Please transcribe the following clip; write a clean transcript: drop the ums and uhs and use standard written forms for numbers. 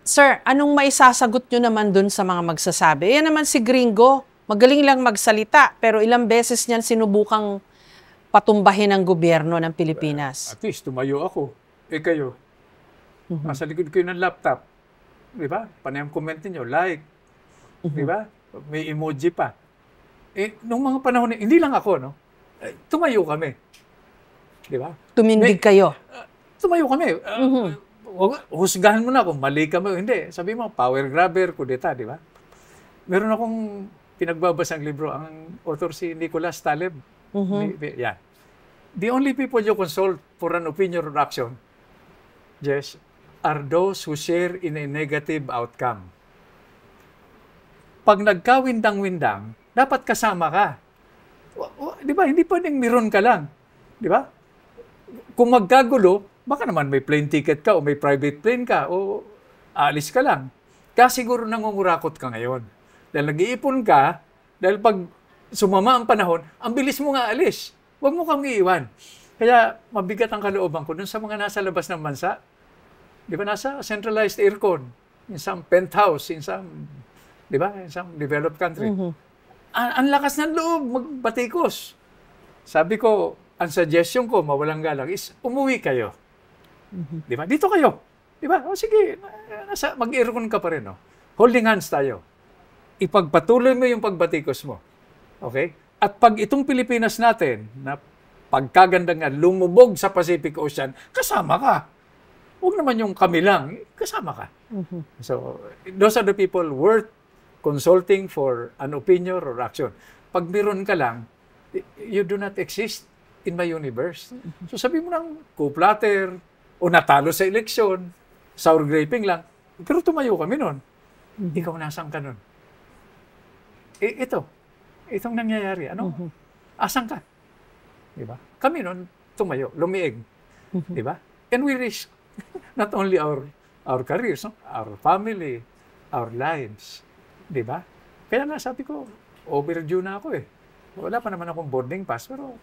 Sir, anong maisasagot nyo naman dun sa mga magsasabi? Yan naman si Gringo, magaling lang magsalita, pero ilang beses niyan sinubukang patumbahin ang gobyerno ng Pilipinas. At least, tumayo ako. Eh kayo, nasa likod kayo ng laptop. Di ba? Panay ang comment niyo, like. Di ba? May emoji pa. Eh, nung mga panahon, hindi lang ako, no? Tumayo kami. Di ba? Tumindig kayo. Tumayo kami. Husgahan mo na kung mali kami o hindi. Sabi mo, power grabber, kudeta, di ba? Meron akong pinagbabasang libro, ang author si Nicholas Taleb. Yan. The only people you consult for an opinion or action, Jess, are those who share in a negative outcome. Pag nagkawindang-windang, dapat kasama ka. Di ba? Hindi pwedeng meron ka lang. Di ba? Kung magkagulo, baka naman may plane ticket ka o may private plane ka o aalis ka lang. Kaya siguro nangungurakot ka ngayon. Dahil nag-iipon ka, dahil pag sumama ang panahon, ang bilis mo nga alis. Huwag mo kang iiwan. Kaya mabigat ang kalooban ko dun sa mga nasa labas ng bansa. Di ba, nasa centralized aircon, in some penthouse, in some, di ba, in some developed country. Ang lakas ng loob, magbatikos. Sabi ko, ang suggestion ko, mawalang galang, is umuwi kayo. Di ba? Dito kayo. Di ba? O sige, mag-aircon ka pa rin. No? Holding hands tayo. Ipagpatuloy mo yung pagbatikos mo. Okay? At pag itong Pilipinas natin, na pagkaganda nga, lumubog sa Pacific Ocean, kasama ka. Huwag naman yung kami lang, kasama ka. So, those are the people worth consulting for an opinion or action. Pag meron ka lang, you do not exist in my universe. So sabi mo lang, co-platter, o natalo sa eleksyon, sour graping lang, pero tumayo kami nun. Ikaw nasaan ka nun? Itong nangyayari, ano? Asan ka? Diba? Kami nun, tumayo, lumiig. Diba? And we risk not only our careers, no? Our family, our lives. Diba? Kaya nga sabi ko, overdue na ako eh. Wala pa naman akong boarding pass, pero